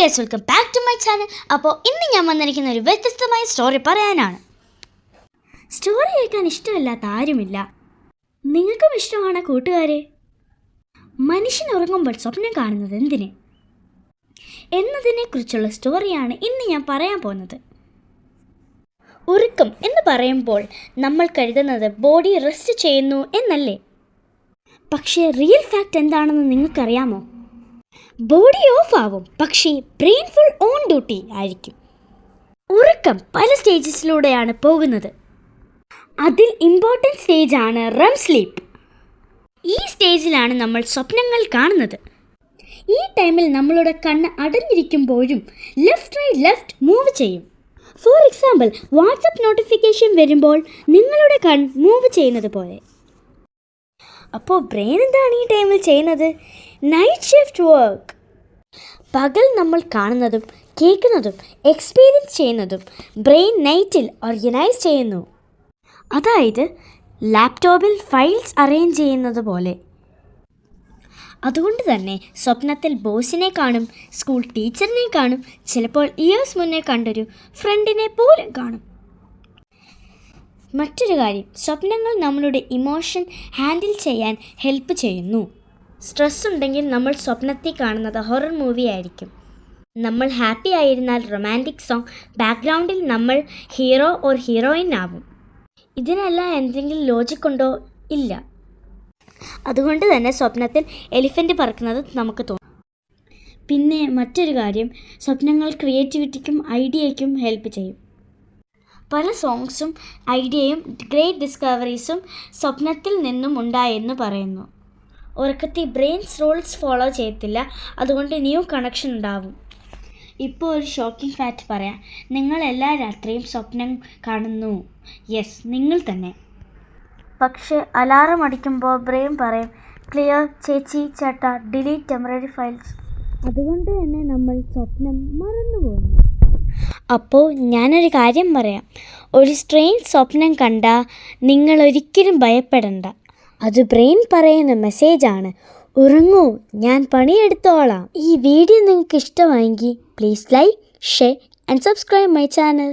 Guys, welcome back to my channel. അപ്പോൾ ഇന്ന് ഞാൻ വന്നിരിക്കുന്ന ഒരു വ്യത്യസ്തമായ സ്റ്റോറി പറയാനാണ്. സ്റ്റോറി കേൾക്കാൻ ഇഷ്ടമില്ലാത്ത ആരുമില്ല. നിങ്ങൾക്കും ഇഷ്ടമാണ് കൂട്ടുകാരെ. മനുഷ്യൻ ഉറങ്ങുമ്പോൾ സ്വപ്നം കാണുന്നത് എന്തിന് എന്നതിനെക്കുറിച്ചുള്ള സ്റ്റോറിയാണ് ഇന്ന് ഞാൻ പറയാൻ പോകുന്നത്. ഉറക്കം എന്ന് പറയുമ്പോൾ നമ്മൾ കരുതുന്നത് ബോഡി റെസ്റ്റ് ചെയ്യുന്നു എന്നല്ലേ? പക്ഷേ റിയൽ ഫാക്റ്റ് എന്താണെന്ന് നിങ്ങൾക്കറിയാമോ? ബോഡി ഓഫ് ആവും, പക്ഷേ ബ്രെയിൻ ഫുൾ ഓൺ ഡ്യൂട്ടി ആയിരിക്കും. ഉറക്കം പല സ്റ്റേജസിലൂടെയാണ് പോകുന്നത്. അതിൽ ഇമ്പോർട്ടൻറ്റ് സ്റ്റേജാണ് റെം സ്ലീപ്പ്. ഈ സ്റ്റേജിലാണ് നമ്മൾ സ്വപ്നങ്ങൾ കാണുന്നത്. ഈ ടൈമിൽ നമ്മളുടെ കണ്ണ് അടഞ്ഞിരിക്കുമ്പോഴും ലെഫ്റ്റ് മൂവ് ചെയ്യും. ഫോർ എക്സാമ്പിൾ, വാട്സപ്പ് നോട്ടിഫിക്കേഷൻ വരുമ്പോൾ നിങ്ങളുടെ കണ്ണ് മൂവ് ചെയ്യുന്നത് പോലെ. അപ്പോൾ ബ്രെയിൻ എന്താണ് ഈ ടൈമിൽ ചെയ്യുന്നത്? Night shift work. പകൽ നമ്മൾ കാണുന്നതും കേൾക്കുന്നതും എക്സ്പീരിയൻസ് ചെയ്യുന്നതും ബ്രെയിൻ നൈറ്റിൽ ഓർഗനൈസ് ചെയ്യുന്നു. അതായത് ലാപ്ടോപ്പിൽ ഫയൽസ് അറേഞ്ച് ചെയ്യുന്നത് പോലെ. അതുകൊണ്ട് തന്നെ സ്വപ്നത്തിൽ ബോസിനെ കാണും, സ്കൂൾ ടീച്ചറിനെ കാണും, ചിലപ്പോൾ ഇയേഴ്സ് മുന്നേ കണ്ടൊരു ഫ്രണ്ടിനെ പോലും കാണും. മറ്റൊരു കാര്യം, സ്വപ്നങ്ങൾ നമ്മളുടെ ഇമോഷൻ ഹാൻഡിൽ ചെയ്യാൻ ഹെൽപ്പ് ചെയ്യുന്നു. സ്ട്രെസ് ഉണ്ടെങ്കിൽ നമ്മൾ സ്വപ്നത്തിൽ കാണുന്നത് ഹൊറർ മൂവി ആയിരിക്കും. നമ്മൾ ഹാപ്പി ആയിരുന്നാൽ റൊമാൻറ്റിക് സോങ്, ബാക്ക്ഗ്രൗണ്ടിൽ നമ്മൾ ഹീറോ ഓർ ഹീറോയിൻ ആവും. ഇതിനെല്ലാം എന്തെങ്കിലും ലോജിക് ഉണ്ടോ? ഇല്ല. അതുകൊണ്ട് തന്നെ സ്വപ്നത്തിൽ എലിഫൻ്റ് പറക്കുന്നത് നമുക്ക് തോന്നും. പിന്നെ മറ്റൊരു കാര്യം, സ്വപ്നങ്ങൾ ക്രിയേറ്റിവിറ്റിക്കും ഐഡിയയ്ക്കും ഹെൽപ്പ് ചെയ്യും. പല സോങ്സും ഐഡിയയും ഗ്രേറ്റ് ഡിസ്കവറീസും സ്വപ്നത്തിൽ നിന്നും ഉണ്ടായെന്ന് പറയുന്നു. ഉറക്കത്തിൽ ബ്രെയിൻസ് റൂൾസ് ഫോളോ ചെയ്യത്തില്ല, അതുകൊണ്ട് ന്യൂ കണക്ഷൻ ഉണ്ടാവും. ഇപ്പോൾ ഒരു ഷോക്കിംഗ് ഫാക്റ്റ് പറയാം. നിങ്ങൾ എല്ലാ രാത്രിയും സ്വപ്നം കാണുന്നു. യെസ്, നിങ്ങൾ തന്നെ. പക്ഷേ അലാറം അടിക്കുമ്പോൾ ബ്രെയിൻ പറയും, ക്ലിയർ ചേച്ചി ചേട്ടാ, ഡിലീറ്റ് ടെമ്പററി ഫയൽസ്. അതുകൊണ്ട് തന്നെ നമ്മൾ സ്വപ്നം മറന്നു പോകുന്നു. അപ്പോൾ ഞാനൊരു കാര്യം പറയാം. ഒരു സ്ട്രേഞ്ച് സ്വപ്നം കണ്ടാൽ നിങ്ങൾ ഒരിക്കലും ഭയപ്പെടണ്ട. അത് ബ്രെയിൻ പറയുന്ന മെസ്സേജാണ്. ഉറങ്ങൂ, ഞാൻ പണിയെടുത്തോളാം. ഈ വീഡിയോ നിങ്ങൾക്ക് ഇഷ്ടമായെങ്കിൽ please like, share and subscribe my channel.